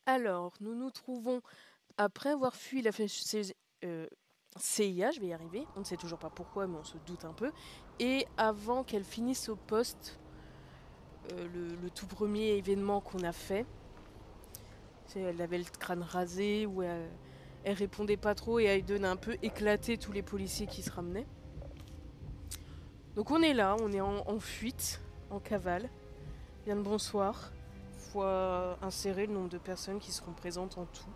Alors, nous nous trouvons après avoir fui la CIA, je vais y arriver, on ne sait toujours pas pourquoi, mais on se doute un peu, et avant qu'elle finisse au poste, le tout premier événement qu'on a fait, elle avait le crâne rasé, où elle répondait pas trop, et Hayden a un peu éclaté tous les policiers qui se ramenaient. Donc on est là, on est en fuite, en cavale. Bien le bonsoir. Faut insérer le nombre de personnes qui seront présentes en tout.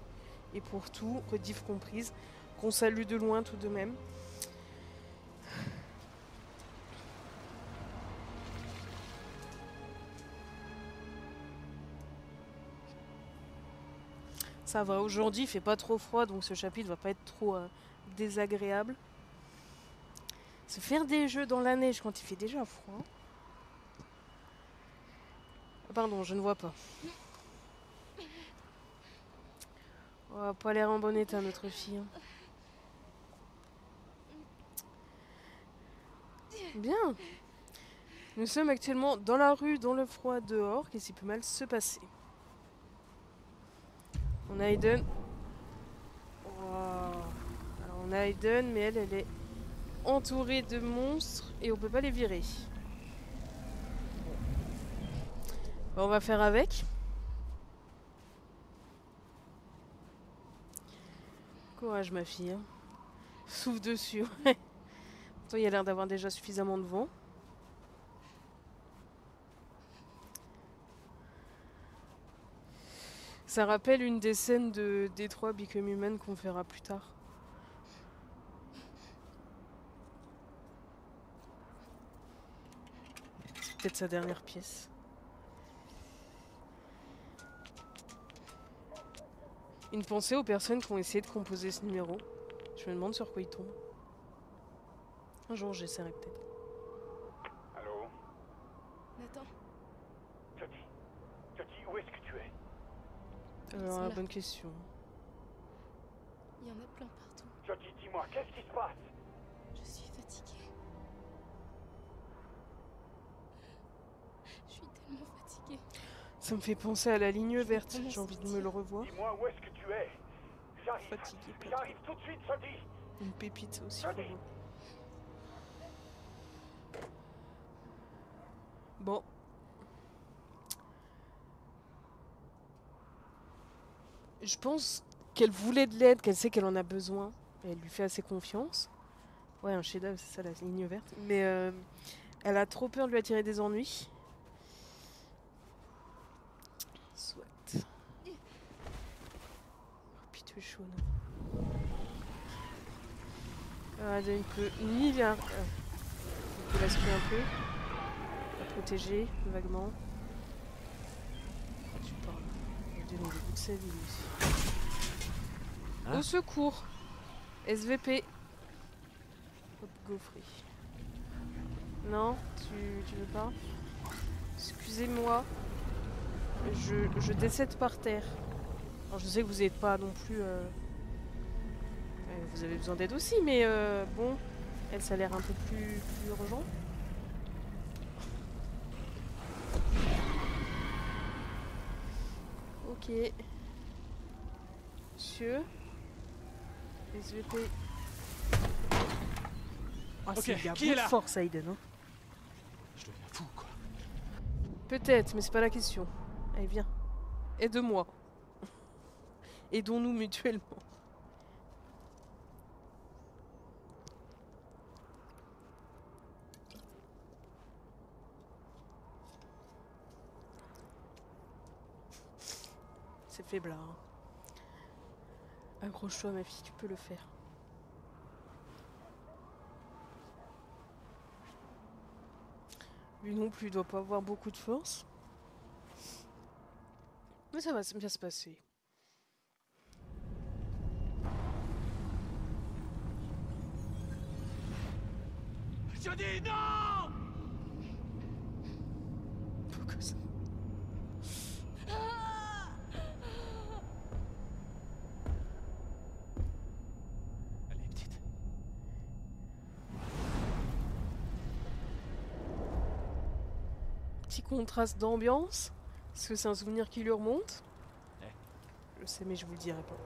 Et pour tout, rediff comprise, qu'on salue de loin tout de même. Ça va, aujourd'hui il fait pas trop froid, donc ce chapitre va pas être trop désagréable. Se faire des jeux dans la neige quand il fait déjà froid. Pardon, je ne vois pas. On a pas l'air en bon état, notre fille. Hein. Bien. Nous sommes actuellement dans la rue, dans le froid, dehors. Qu'est-ce qui peut mal se passer? On a Hayden. Wow. Alors on a Hayden, mais elle est entourée de monstres et on peut pas les virer. Bon, on va faire avec. Courage ma fille. Hein. Souffle dessus. Ouais. Pourtant il y a l'air d'avoir déjà suffisamment de vent. Ça rappelle une des scènes de Détroit Become Human qu'on verra plus tard. C'est peut-être sa dernière pièce. Une pensée aux personnes qui ont essayé de composer ce numéro. Je me demande sur quoi il tombe. Un jour j'essaierai peut-être. Allô? Nathan, Jody, où est-ce que tu es? Ils sont La là. bonne question. Il y en a plein partout. Jody, dis-moi, qu'est-ce qui se passe? Je suis fatiguée. Je suis tellement fatiguée. Ça me fait penser à la ligne Je vais verte. pas m'en J'ai envie de me sortir. le revoir. Dis-moi, où est-ce que tu es? J'arrive. Fatigué, pas J'arrive tout de suite, Jody. Une pépite, c'est aussi Jody. pour moi. Bon. Je pense qu'elle voulait de l'aide, qu'elle sait qu'elle en a besoin. Et elle lui fait assez confiance. Ouais, un chef-d'œuvre, c'est ça la ligne verte. Mais elle a trop peur de lui attirer des ennuis. Soit. Oh, puis tu es chaud, non? Il peut il peut l'aspirer un peu. La protéger, vaguement. Tu parles. Il donne le bout de sa vie, lui aussi. Hein? Au secours! SVP. Hop, gaufré. Non, tu veux pas? Excusez-moi. Je décède par terre. Alors, je sais que vous n'êtes pas non plus... vous avez besoin d'aide aussi, mais bon, elle, ça a l'air un peu plus urgent. Ok. Monsieur. SVP. Ah, Ok, c'est il y a qui est là? force, Hayden. Hein. Je deviens fou, quoi. Peut-être, mais c'est pas la question. Allez, viens. Aide-moi. Aidons-nous mutuellement. C'est faiblard. Hein. Accroche-toi, ma fille, tu peux le faire. Lui non plus, il doit pas avoir beaucoup de force. Mais ça va bien se passer. Jody, non! Pourquoi ça? Allez, petite. Petit contraste d'ambiance. Est-ce que c'est un souvenir qui lui remonte? Je sais, mais je vous le dirai pas.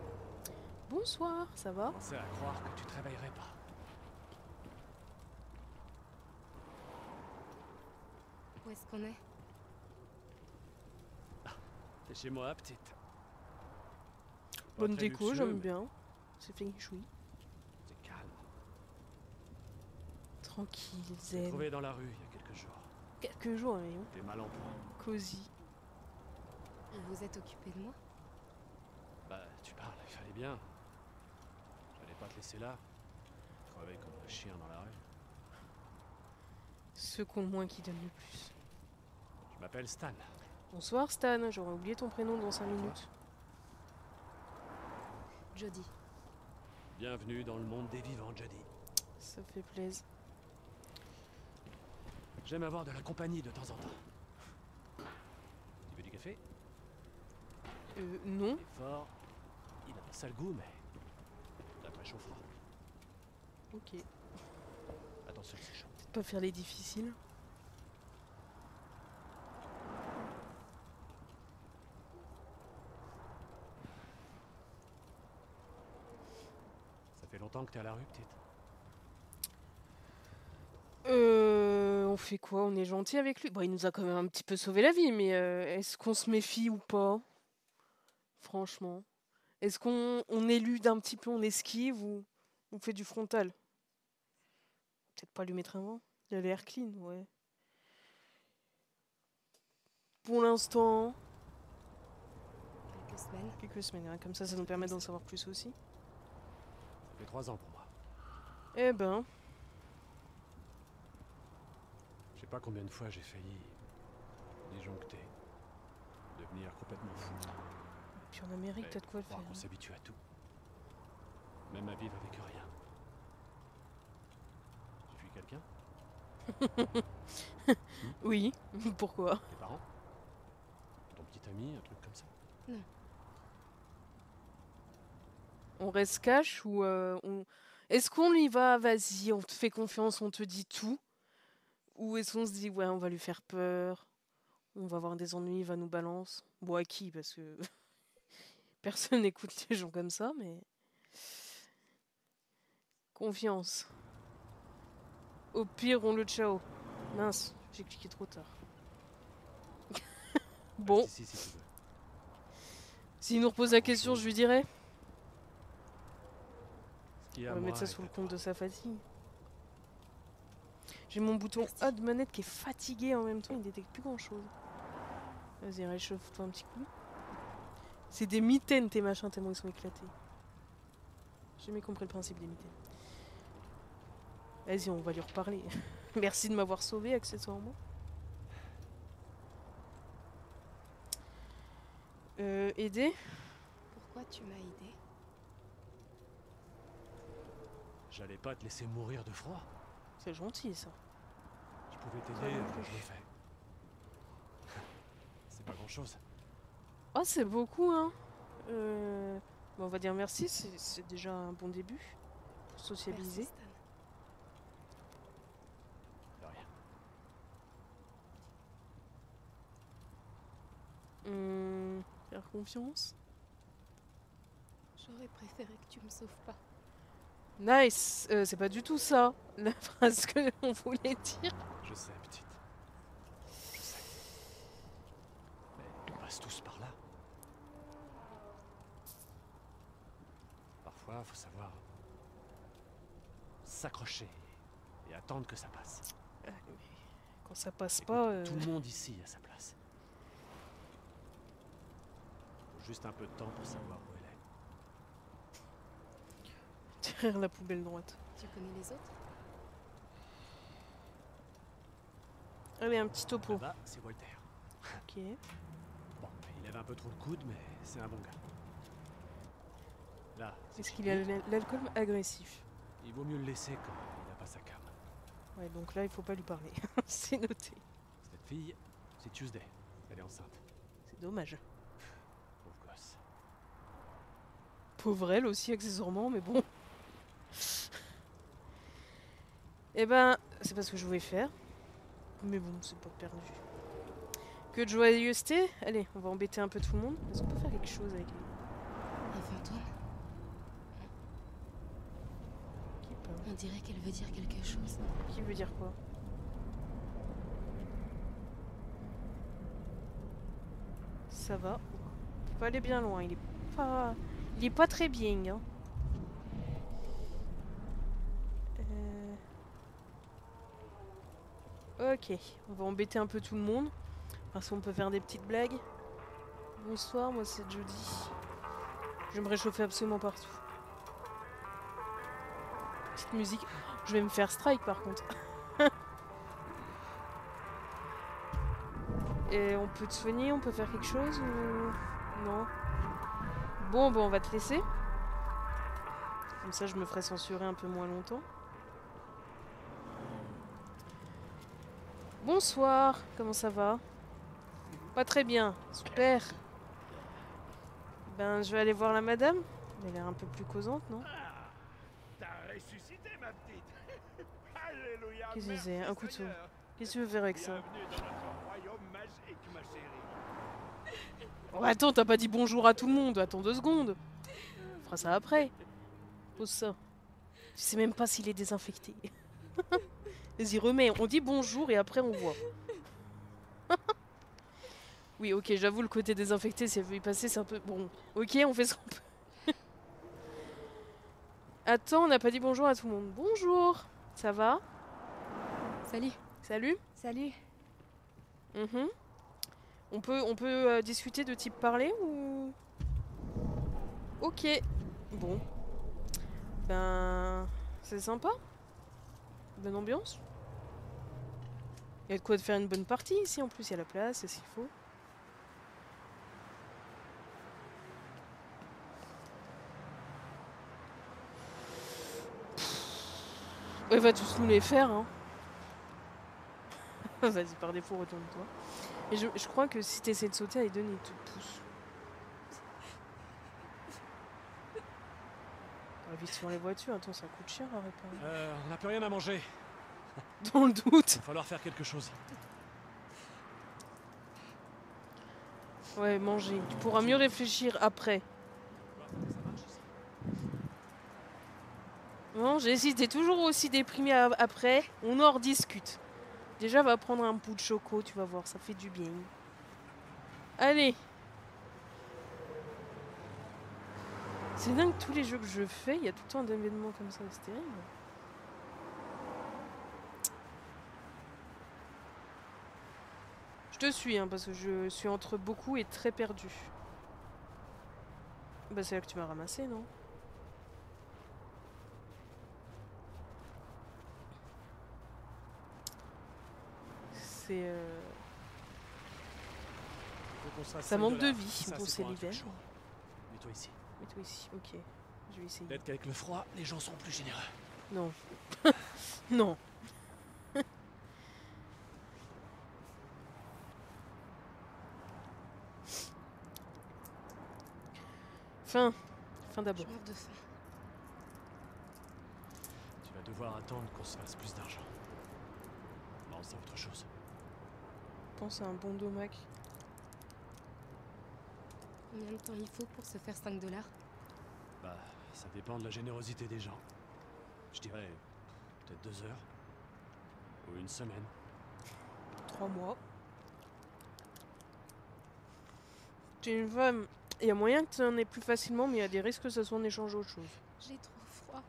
Bonsoir, ça va? Je commençais à croire que tu te réveillerais pas. Où est-ce qu'on est? T'es chez moi, petite. Pas Bonne très déco, luxueux, j'aime mais bien. C'est feng shui. C'est calme. Tranquille, J'ai zen. trouvé dans la rue il y a quelques jours. Quelques jours, voyons. T'es mal en point. Cosy. Vous vous êtes occupé de moi? Bah, tu parles, il fallait bien. J'allais pas te laisser là. Crever comme un chien dans la rue. Ceux qui ont le moins qui donnent le plus. Je m'appelle Stan. Bonsoir Stan, j'aurais oublié ton prénom dans 5 minutes. Jody. Bienvenue dans le monde des vivants, Jody. Ça fait plaisir. J'aime avoir de la compagnie de temps en temps. Tu veux du café? Non. Il est fort. Il a un sale goût, mais ça préchauffera. Ok. Attention, c'est chaud. Peut-être pas faire les difficiles. Ça fait longtemps que t'es à la rue, petite. On fait quoi? On est gentil avec lui? Bon, il nous a quand même un petit peu sauvé la vie, mais est-ce qu'on se méfie ou pas? Franchement. Est-ce qu'on élude un petit peu, on esquive ou on fait du frontal? Peut-être pas lui mettre un vent. Il a l'air clean, ouais. Pour l'instant, Quelques semaines. quelques semaines, hein, comme ça nous permet d'en savoir plus aussi. Ça fait 3 ans pour moi. Eh ben, Je sais pas combien de fois j'ai failli disjoncter, devenir complètement fou. puis en Amérique, t'as de quoi le faire. Croire qu'on s'habitue à tout. Même à vivre avec rien. Tu fuis quelqu'un? Oui, pourquoi? Tes parents? Ton petit ami, un truc comme ça? On reste cash ou est-ce qu'on y va, vas-y, on te fait confiance, on te dit tout? Ou est-ce qu'on se dit, ouais, on va lui faire peur, on va avoir des ennuis, il va nous balance? Bon, à qui? Parce que personne n'écoute les gens comme ça, mais... Confiance. Au pire, on le ciao. Mince, j'ai cliqué trop tard. Bon, Reste ici si tu veux. s'il nous repose la question, je lui dirai. Ce qui est à On va moi mettre ça est sous le à compte toi. de sa fatigue. J'ai mon bouton Merci. A de manette qui est fatigué en même temps, il détecte plus grand chose. Vas-y, réchauffe-toi un petit coup. C'est des mitaines tes machins tellement ils sont éclatés. J'ai jamais compris le principe des mitaines. Vas-y, on va lui reparler. Merci de m'avoir sauvé accessoirement. Aider? Pourquoi tu m'as aidé? J'allais pas te laisser mourir de froid. C'est gentil ça. Je pouvais Ça t'aider, non plus. je l'ai fait. C'est pas grand chose. Oh, c'est beaucoup, hein. Bon, on va dire merci, c'est déjà un bon début pour sociabiliser. Merci, Stan. De rien. Faire confiance. J'aurais préféré que tu me sauves pas. Nice. C'est pas du tout ça la phrase que on voulait dire. Je sais, petite. Je sais. Mais on passe tous par là. Parfois, faut savoir s'accrocher et attendre que ça passe. Mais quand ça passe Écoute, pas, tout le monde ici a sa place. Faut juste un peu de temps pour savoir où elle est. derrière la poubelle droite. Tu connais les autres? Allez, un petit topo. Là-bas, c'est Walter. Ok. Bon, il lève un peu trop le coude, mais c'est un bon gars. Là, c'est Est-ce Chicky. qu'il a l'alcool agressif? Il vaut mieux le laisser quand il n'a pas sa cam. Ouais, donc là, il faut pas lui parler. C'est noté. Cette fille, c'est Tuesday. Elle est enceinte. C'est dommage. Pauvre gosse. Pauvre elle aussi, accessoirement, mais bon. Eh ben, c'est pas ce que je voulais faire. Mais bon, c'est pas perdu. Que de joyeuseté. Allez, on va embêter un peu tout le monde. Est-ce qu'on peut faire quelque chose avec lui? Un fantôme? Qui parle? On dirait qu'elle veut dire quelque chose. Qui veut dire quoi? Ça va. Faut pas aller bien loin. Il est pas très bien. Hein. Ok, on va embêter un peu tout le monde. Parce qu'on peut faire des petites blagues. Bonsoir, moi c'est Jody. Je vais me réchauffer absolument partout. Petite musique. Je vais me faire strike par contre. Et on peut te soigner, on peut faire quelque chose ou... Non. Bon, on va te laisser. Comme ça, je me ferai censurer un peu moins longtemps. Bonsoir, comment ça va? Pas très bien, super. Ben, je vais aller voir la madame. Elle a l'air un peu plus causante, non? Ah, t'as ressuscité, ma petite. Alléluia. Qu'est-ce que merci, c'est? Un couteau. Seigneur. Qu'est-ce que tu veux faire avec ça? Bienvenue dans notre royaume magique, ma chérie. Oh, attends, t'as pas dit bonjour à tout le monde. Attends 2 secondes. On fera ça après. Pose ça. Tu sais même pas s'il est désinfecté. Vas-y, remets. On dit bonjour et après on voit. Oui, ok, j'avoue, le côté désinfecté, si elle veut y passer, c'est un peu... Bon, ok, on fait ce qu'on peut. Attends, on n'a pas dit bonjour à tout le monde. Bonjour. Ça va? Salut. Salut. Salut. Mhm. On peut discuter de type parler ou... Ok. Bon. Ben... C'est sympa. Bonne ambiance. Il y a de quoi de faire une bonne partie ici, en plus il y a la place, c'est ce qu'il faut. Elle va tous nous les faire, hein. Vas-y, par défaut, retourne-toi. Et je crois que si t'essaies de sauter, Aiden, il te pousse. On vite sur les voitures, attends, ça coûte cher à réparer. On n'a plus rien à manger. Dans le doute. Il va falloir faire quelque chose. Ouais, manger. Tu pourras mieux réfléchir après. Non, si t'es toujours aussi déprimé après, on en rediscute. Déjà, va prendre un bout de choco, tu vas voir, ça fait du bien. Allez. C'est dingue, tous les jeux que je fais, il y a tout le temps un événement comme ça, c'est terrible. Je te suis, hein, parce que je suis entre beaucoup et très perdu. Bah c'est là que tu m'as ramassé, non? C'est... Ça manque de vie. Bon, c'est l'hiver. Mets-toi ici. Mets-toi ici, ok. Je vais essayer. Peut-être qu'avec le froid, les gens seront plus généreux. Non. Non. Fin d'abord. Je meurs de faim. Tu vas devoir attendre qu'on se fasse plus d'argent. Pense à autre chose. Pense à un bon domac. Combien de temps il faut pour se faire 5 $? Bah, ça dépend de la générosité des gens. Je dirais peut-être 2 heures. Ou une semaine. 3 mois. T'es une femme. Il y a moyen que tu en aies plus facilement, mais il y a des risques que ça soit en échange d'autre chose. J'ai trop froid.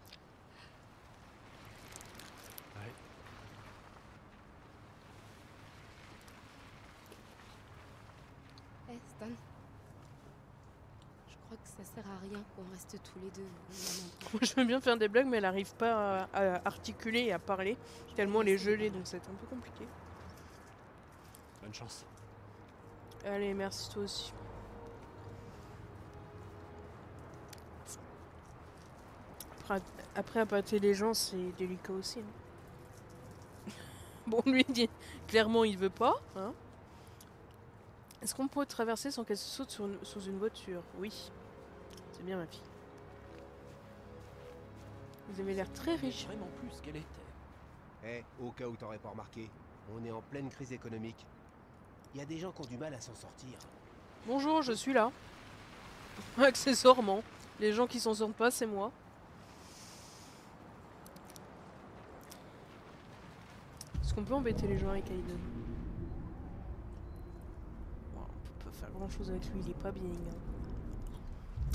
Ouais. Hé, Stan. Je crois que ça sert à rien qu'on reste tous les deux. Je veux bien faire des blagues, mais elle arrive pas à articuler et à parler. Tellement elle est gelée, donc c'est un peu compliqué. Bonne chance. Allez, merci toi aussi. Après, appâter les gens, c'est délicat aussi. Hein. Bon, lui, dit clairement, il veut pas. Hein. Est-ce qu'on peut traverser sans qu'elle se saute sous une voiture? Oui. C'est bien, ma fille. Vous avez l'air très riche. Vraiment plus qu'elle était. Eh, au cas où t'aurais pas remarqué, on est en pleine crise économique. Il y a des gens qui ont du mal à s'en sortir. Bonjour, je suis là. Accessoirement. Les gens qui s'en sortent pas, c'est moi. Est-ce qu'on peut embêter les gens avec Aiden? Bon, on peut pas faire grand chose avec lui, il est pas bien. Hein.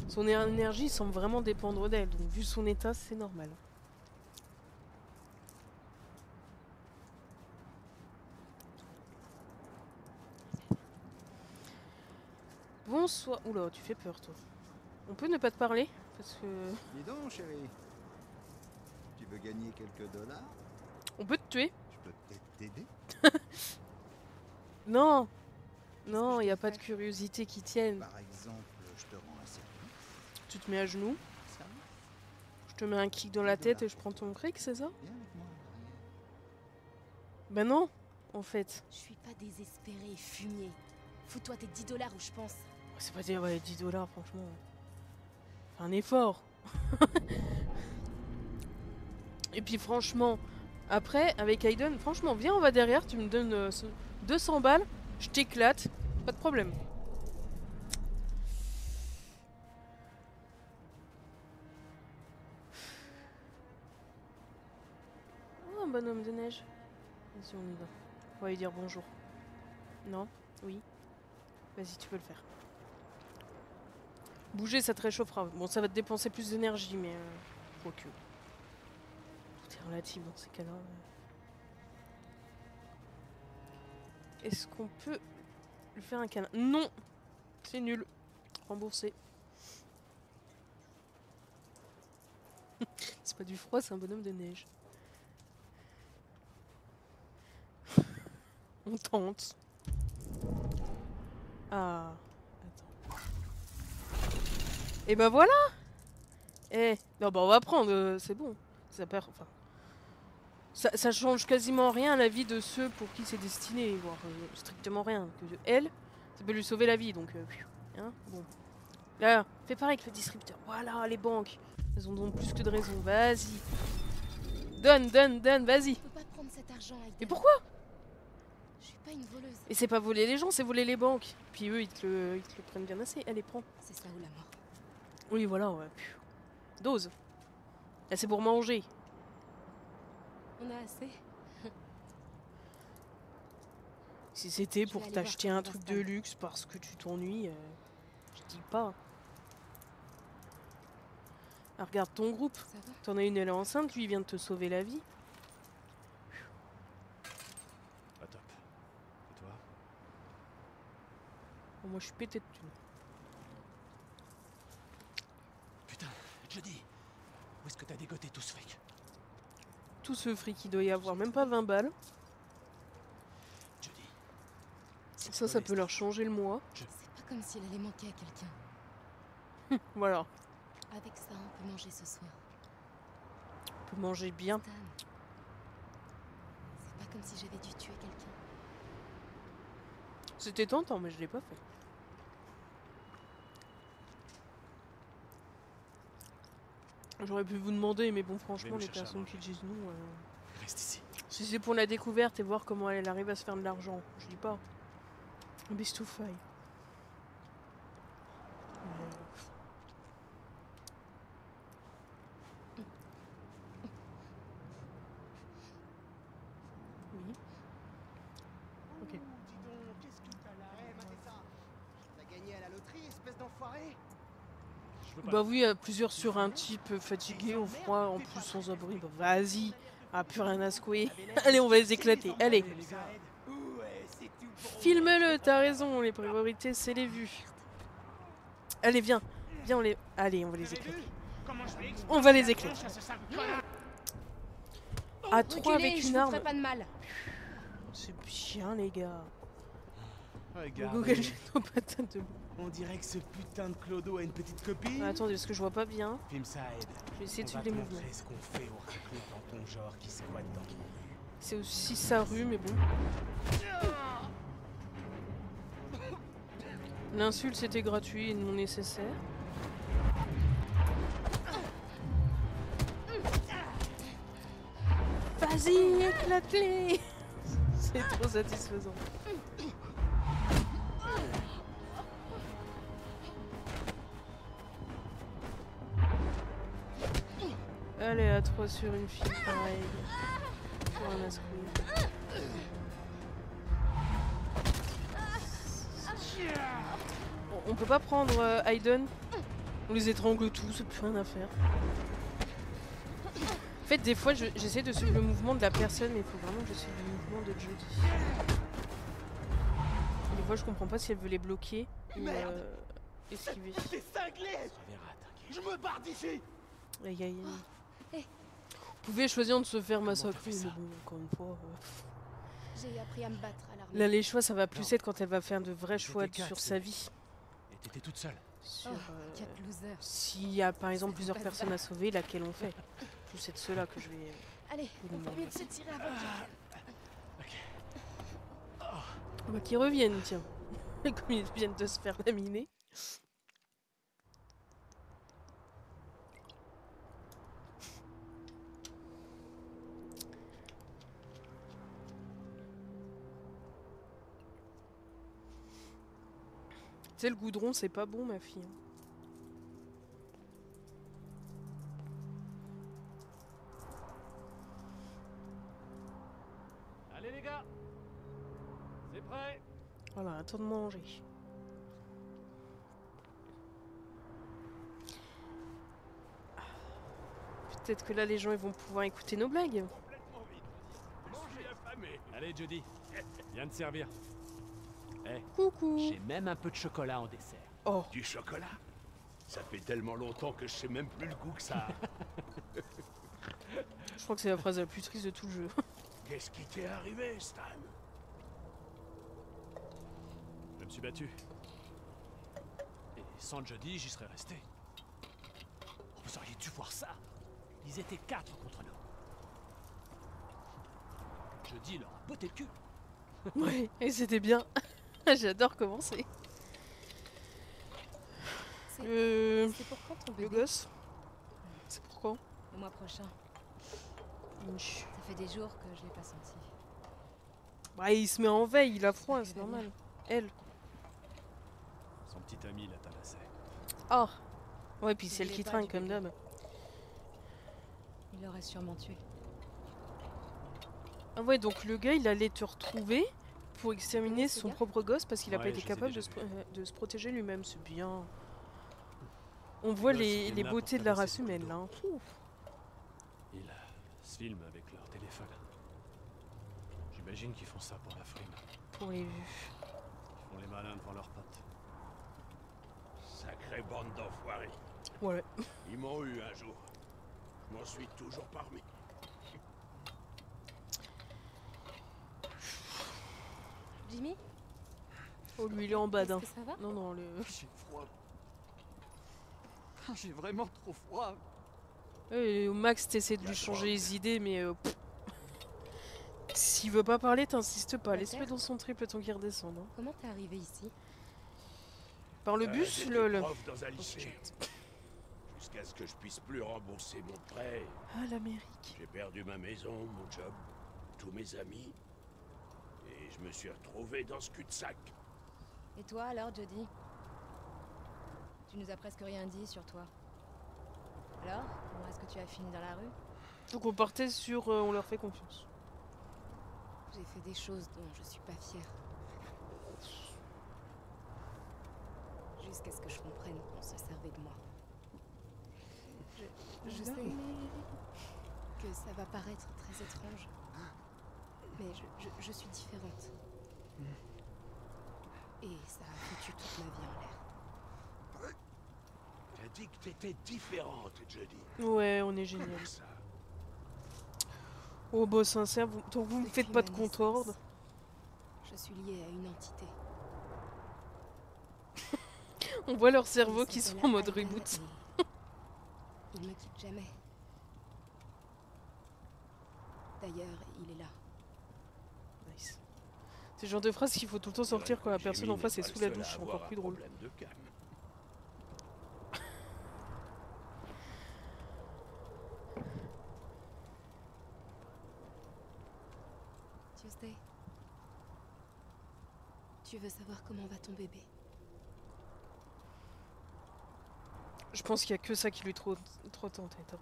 Son énergie semble vraiment dépendre d'elle, donc vu son état, c'est normal. Bonsoir. Oula, tu fais peur, toi. On peut ne pas te parler? Parce que... Dis donc, chérie. Tu veux gagner quelques dollars? On peut te tuer? Je peux peut-être t'aider? Non! Non, il n'y a pas de curiosité qui tienne. Par exemple, je te rends un service. Tu te mets à genoux, Ça va? je te mets un kick dans la tête et je prends ton cric, c'est ça? Viens avec moi en arrière. Ben non, en fait. Je suis pas désespérée, fumier. Fous-toi tes 10 $, où je pense. C'est pas dire, ouais, 10 $, franchement. Fais un effort. Et puis franchement, après, avec Aiden, franchement, viens, on va derrière, tu me donnes 200 balles, je t'éclate, pas de problème. Oh, un bonhomme de neige. Vas-y, on y va. On va lui dire bonjour. Non? Oui? Vas-y, tu peux le faire. Bouger, ça te réchauffera. Bon, ça va te dépenser plus d'énergie, mais... quoique. Tout est relatif dans ces cas-là. Est-ce qu'on peut lui faire un câlin? Non! C'est nul. Remboursé. C'est pas du froid, c'est un bonhomme de neige. On tente. Ah... Et ben voilà. Non bah on va prendre, c'est bon. Ça perd, enfin, ça change quasiment rien à la vie de ceux pour qui c'est destiné, voire strictement rien. Que elle, ça peut lui sauver la vie, donc hein, bon. Là, fais pareil avec le distributeur. Voilà, les banques, elles ont donc plus que de raison. Vas-y, donne, vas-y. Je peux pas prendre cet argent, Aiden. Mais pourquoi? Je suis pas une voleuse. Et c'est pas voler les gens, c'est voler les banques. Puis eux, ils te le prennent bien assez. Allez, prends. C'est ça ou la mort. Oui, voilà, ouais. Dose. Là, c'est pour manger. On a assez. Si c'était Je pour vais aller voir t'acheter un comment truc ça se de passe. luxe parce que tu t'ennuies, je dis pas. Ah, regarde ton groupe. Ça va? T'en as une, elle est enceinte, lui il vient de te sauver la vie. Pas top. Et toi? Bon, moi je suis pété de thunes. Putain, Jody, où est-ce que t'as dégoté tout ce fric? Tout ce fric, il doit y avoir même pas 20 balles. Jody. Ça peut leur changer le mois. C'est pas comme s'il allait manquer à quelqu'un. Voilà. Avec ça, on peut manger ce soir. On peut manger bien. Stan. C'est pas comme si j'avais dû tuer quelqu'un. C'était tentant, mais je l'ai pas fait. J'aurais pu vous demander, mais bon, franchement, me les chercher à personnes manger. qui disent non... Reste ici. Si c'est pour la découverte et voir comment elle arrive à se faire de l'argent, je dis pas. Bistoufaille. Oui. Ok. Dis donc, qu'est-ce que t'as là? Matez ça. T'as gagné à la loterie, espèce d'enfoiré? Je veux pas. Bah oui, plusieurs sur un type fatigué, au froid, en plus sans abri. Bah vas-y, ah plus rien à secouer. Allez, on va les éclater. Allez, Ouais, c'est tout pour filme-le, t'as raison, les priorités c'est les vues. Allez, viens, viens, on les... Allez, on va les éclater. Comment je vais On va les éclater. expliquer à ce sale connard? À 3 Reculez, avec je une vous arme. ferai pas de mal. C'est bien, les gars. Regarde. Google jette nos patates de... On dirait que ce putain de Clodo a une petite copine. Attendez, parce que je vois pas bien. Filme ça aide. Je vais essayer de On va suivre les te mouvements. montrer ce qu'on fait aux recrues dans ton genre qui squattent dans ton rue. C'est aussi sa rue, mais bon. L'insulte c'était gratuit et non nécessaire. Vas-y, éclate-les. C'est trop satisfaisant. Allez, à 3 sur une fille, pareil. Pour un masculin. On peut pas prendre Hayden. On les étrangle tous, plus rien à faire. En fait, des fois, j'essaie de suivre le mouvement de la personne, mais il faut vraiment que je suive le mouvement de Jodie. Des fois, je comprends pas si elle veut les bloquer ou esquiver. T'es cinglé! Je me barre d'ici! Aïe aïe aïe. Hey. Vous pouvez choisir de se faire massacrer, mais bon, encore une fois. J'ai appris à me battre à l'armée. Là, les choix, ça va plus être quand elle va faire de vrais C'était choix quatre, sur c'est- sa vie. Et t'étais toute seule. Sur, Quel loser. s'il y a par exemple Ça plusieurs passe personnes pas. à sauver, laquelle on fait. Plus c'est de ceux-là que je vais. Allez, Vous on me fait mieux de demandez. se tirer avant que... Bah, qu'ils reviennent, tiens. Comme ils viennent de se faire laminer. Tu sais, le goudron, c'est pas bon, ma fille. Allez les gars, c'est prêt. Voilà, attends de manger. Peut-être que là, les gens ils vont pouvoir écouter nos blagues. Complètement vide. Je suis affamé. Allez Jody, viens te servir. Coucou. J'ai même un peu de chocolat en dessert. Oh, Du chocolat? Ça fait tellement longtemps que je sais même plus le goût que ça a. je crois que c'est la phrase la plus triste de tout le jeu. Qu'est-ce qui t'est arrivé, Stan? Je me suis battu. Et sans Jody, j'y serais resté. Vous auriez dû voir ça. Ils étaient 4 contre nous. Jody leur a botté le cul. Ouais, et c'était bien. J'adore commencer. C'est pour quand ton Le bébé? gosse. C'est pourquoi Le mois prochain. Inch. Ça fait des jours que je l'ai pas senti. Bah, il se met en veille, il a froid, c'est normal. Elle. Son petit ami l'a tabassé. Oh. Ouais, puis Je c'est elle voulais qui pas trinque du comme bébé. d'hab. Il l'aurait sûrement tué. Ah ouais, donc le gars, il allait te retrouver pour exterminer ces son gars propre gosse parce qu'il a pas Ouais, été je les ai capable déjà de se protéger lui-même. C'est bien. On voit gosse, ils les viennent là beautés pour de la tabasser race sur le humaine, dos. là. Hein. Ouf. Ils se filment avec leur téléphone. J'imagine qu'ils font ça pour la frime. Pour les vues. Ils font les malins devant leurs potes. Sacrée bande d'enfoirés. Ouais. Ils m'ont eu un jour. Je m'en suis toujours parmi. Jimmy, Oh, lui, il est en bad. Hein. est-ce que ça va? Non, non, le... J'ai froid. J'ai vraiment trop froid. Au max, t'essaies de lui changer les idées, mais... pff. S'il veut pas parler, t'insistes pas. Laisse-le dans son trip le temps qu'il redescende. Hein. Comment t'es arrivé ici? Par le bus, J'étais lol. prof dans un lycée. Jusqu'à ce que je puisse plus rembourser mon prêt. Ah, l'Amérique. J'ai perdu ma maison, mon job, tous mes amis. Et je me suis retrouvé dans ce cul-de-sac. Et toi alors, Jody? Tu nous as presque rien dit sur toi. Alors, comment est-ce que tu as fini dans la rue? Donc on partait sur on leur fait confiance. J'ai fait des choses dont je suis pas fière. Jusqu'à ce que je comprenne qu'on se servait de moi. Je sais que ça va paraître très étrange, mais je suis différente. Et ça a foutu toute ma vie en l'air. T'as dit que t'étais différente, Jody. Ouais, on est génial. Comment ça? Oh bah sincère, donc vous me Depuis faites pas de ma concorde. naissance, je suis liée à une entité. On voit leur cerveau Il qui sont s'appelle en mode Aiden reboot. et il me quitte jamais. D'ailleurs, il est là. Nice. C'est le genre de phrase qu'il faut tout le temps sortir quand la personne en face est sous la douche, c'est encore plus drôle. De calme. Tuesday, tu veux savoir comment va ton bébé? Je pense qu'il y a que ça qui lui trotte en tête. Hein.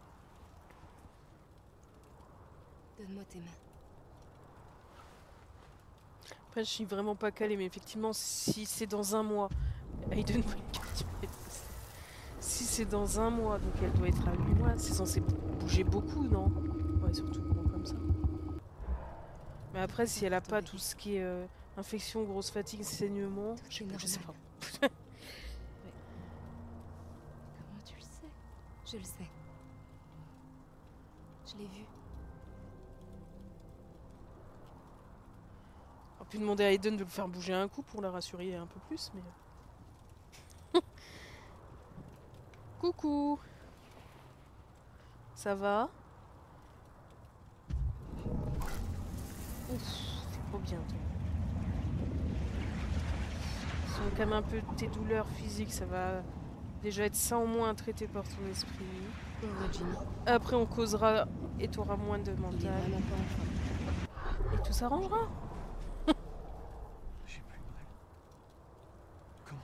Donne-moi tes mains. Après, je suis vraiment pas calée, mais effectivement, si c'est dans un mois, Aiden voit une carte. Si c'est dans un mois, donc elle doit être à 8 mois, c'est censé bouger beaucoup, non? Ouais, surtout gros comme ça. Mais après, si elle a pas tout ce qui est infection, grosse fatigue, saignement, je sais pas. Comment tu le sais? Je le sais. Je l'ai vu. On peut demander à Aiden de le faire bouger un coup pour la rassurer un peu plus, mais... Coucou! Ça va? Ouf, c'est trop bien, toi. Si on calme un peu tes douleurs physiques, ça va déjà être ça en moins traité par ton esprit. Pauvre Ginny. Après, on causera et tu auras moins de Il est mental. vraiment pas en forme. Et tout s'arrangera. J'ai plus mal. Comment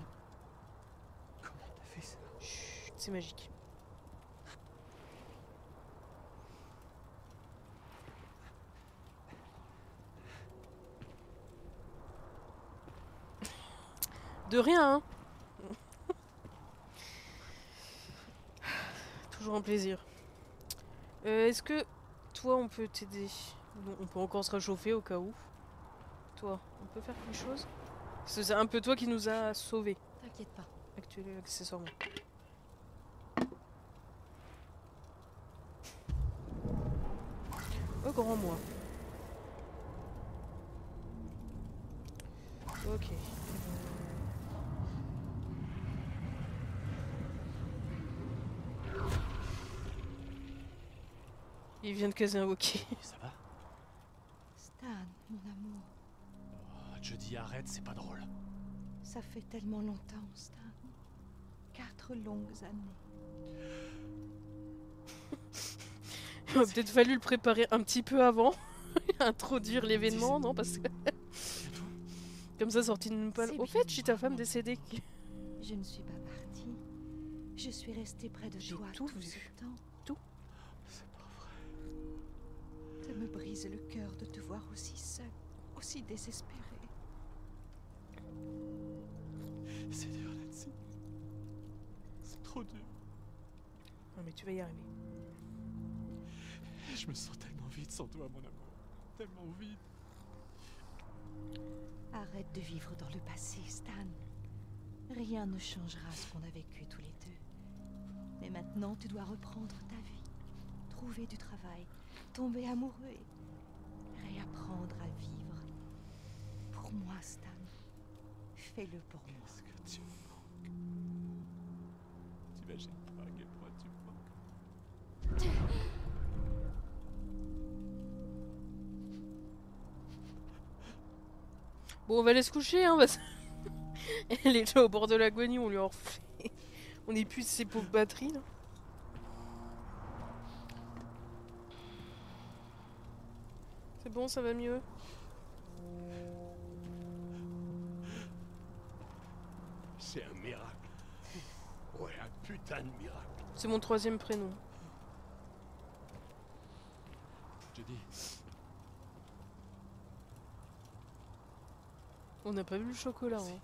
t'as fait ça? Chut, c'est magique. De rien, hein. Toujours un plaisir. Est-ce que toi, on peut t'aider? Non, on peut encore se réchauffer au cas où. Toi, on peut faire quelque chose? Parce que c'est un peu toi qui nous a sauvés, T'inquiète pas. actuellement, accessoirement. Oh, grand moi. Ok. Il vient de caser un hockey. Ça va? Stan, mon amour, Oh, Jodie, arrête, c'est pas drôle. ça fait tellement longtemps, Stan. 4 longues années. Il aurait peut-être fallu le préparer un petit peu avant. Introduire l'événement, non? Parce que... Comme ça, sorti de nulle part. C'est Au bien fait, je suis ta moi, femme mon décédée. Je ne suis pas partie. Je suis restée près de J'ai toi tout tout vu. ce temps. C'est pas vrai. Ça me brise le cœur de te voir aussi seule, aussi désespérée. C'est dur, Nancy. C'est trop dur. Non, mais tu vas y arriver. Je me sens tellement vide sans toi, mon amour. Tellement vide. Arrête de vivre dans le passé, Stan. Rien ne changera ce qu'on a vécu tous les deux. Mais maintenant, tu dois reprendre ta vie. Trouver du travail, tomber amoureux et réapprendre à vivre. Pour moi, Stan. Fais-le pour moi. Qu'est-ce que tu me manques? T'imagines pas à quel point tu me manques. Bon, on va aller se coucher, hein, parce... Elle est là au bord de l'agonie, on lui a refait... On épuise ses pauvres batteries, là. C'est bon, ça va mieux? C'est un miracle. Ouais, un putain de miracle. C'est mon 3e prénom. Jodie, On n'a pas vu le chocolat, Si. hein.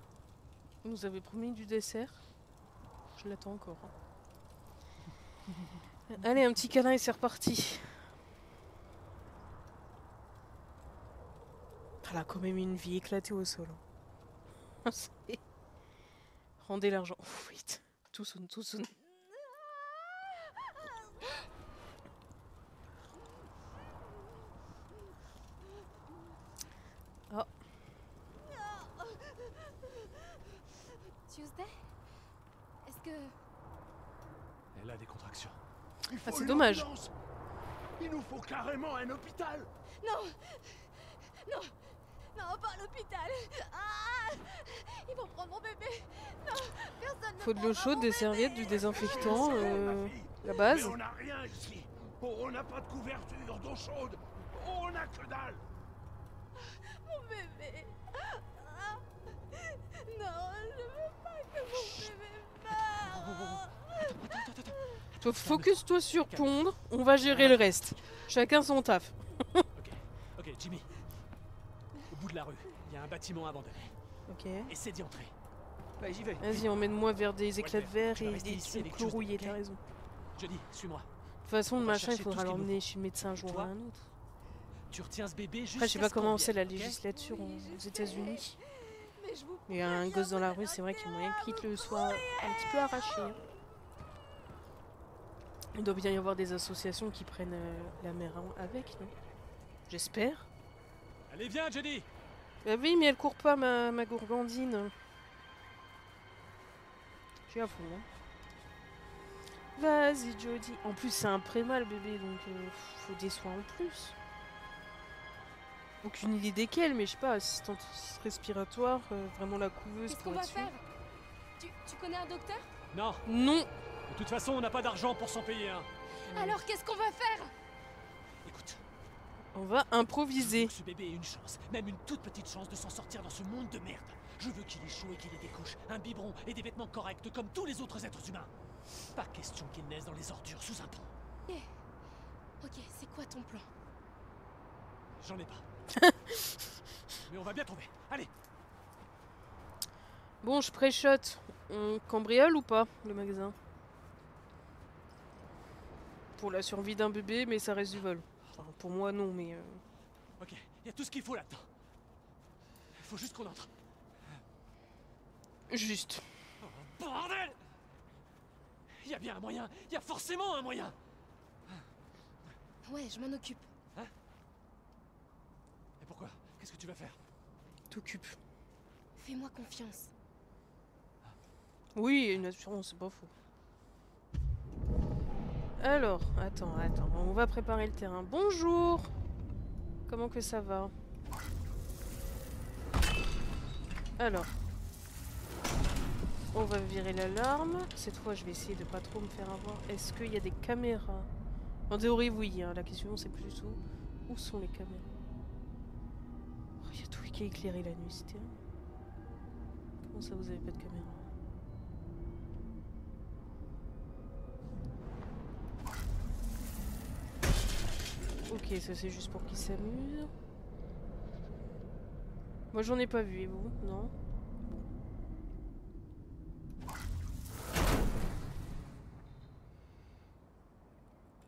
On nous avait promis du dessert. Je l'attends encore. Hein. Allez, un petit câlin et c'est reparti. Elle a quand même une vie éclatée au sol. Hein. Rendez l'argent. Oh, vite. Tout sonne, tout sonne. Oh, Tuesday? Est-ce que... elle a des contractions. Il faut c'est une dommage. ambulance. Il nous faut carrément un hôpital. Non! Non! Non, pas à l'hôpital! Ah! Ils vont prendre mon bébé! Non! Personne ne faut de l'eau prendra chaude, mon des bébé. serviettes, du désinfectant, Ma fille. la base. Mais on n'a rien ici. On n'a pas de couverture, d'eau chaude. On n'a que dalle. Mon bébé! Ah! Non, je veux pas que mon bébé meure! Toi, focus-toi sur pondre, on va gérer le reste. Chacun son taf. Ok, Jimmy. Au bout de la rue, il y a un bâtiment abandonné. Ok. Essaie d'y entrer. Bah, j'y vais. Vas-y, emmène-moi vers des éclats de verre tu vas et rester des ici trucs avec clos Tuesday, rouillés, ok? t'as raison. Jody, suis-moi. De toute façon, On le va machin, il chercher tout faudra ce qu'il nous l'emmener faut. chez le médecin un jour ou Toi, un autre. Tu retiens ce bébé jusqu'à Après, je sais pas ce qu'on comment c'est la revienne, ok? législature aux États-Unis. Mais je vous Il y a un gosse dans la rue, c'est vrai qu'il y a moyen qu'il le soit un petit peu arraché. Hein. Il doit bien y avoir des associations qui prennent la mère avec, non? J'espère. Allez, viens, Jody. Bah oui, mais elle court pas, ma gourgandine. Je suis à fond. Hein. Vas-y, Jody. En plus, c'est un prémal, bébé, donc faut des soins en plus. Aucune idée desquels, mais je sais pas, assistante respiratoire, vraiment la couveuse Qu'est-ce pour qu'on va être sûre. faire? Tu connais un docteur? Non, Non. de toute façon, on n'a pas d'argent pour s'en payer un. Alors qu'est-ce qu'on va faire? Écoute, On va je veux improviser. que ce bébé ait une chance, même une toute petite chance de s'en sortir dans ce monde de merde. Je veux qu'il ait chaud et qu'il ait des couches, un biberon et des vêtements corrects comme tous les autres êtres humains. Pas question qu'il naisse dans les ordures sous un pont. Ok, c'est quoi ton plan? J'en ai pas. Mais on va bien trouver. Allez, Bon, je pré-shot. On cambriole ou pas, le magasin? Pour la survie d'un bébé, mais ça reste du vol. Enfin, pour moi, non, mais... ok, il y a tout ce qu'il faut là-dedans. Il faut juste qu'on entre. Juste. Oh, bordel! Il y a bien un moyen, il y a forcément un moyen. Ouais, je m'en occupe. Et pourquoi? Qu'est-ce que tu vas faire? T'occupes. Fais-moi confiance. Oui, une assurance, c'est pas faux. Alors, attends, on va préparer le terrain. Bonjour! Comment que ça va? Alors. On va virer l'alarme. Cette fois, je vais essayer de pas trop me faire avoir. Est-ce qu'il y a des caméras? En théorie, oui. Hein. La question, c'est plutôt où sont les caméras? Oh, il y a tout qui est éclairé la nuit, c'est terrible. Comment ça, vous avez pas de caméra? Ok, ça c'est juste pour qu'ils s'amusent. Moi j'en ai pas vu, et vous? Non?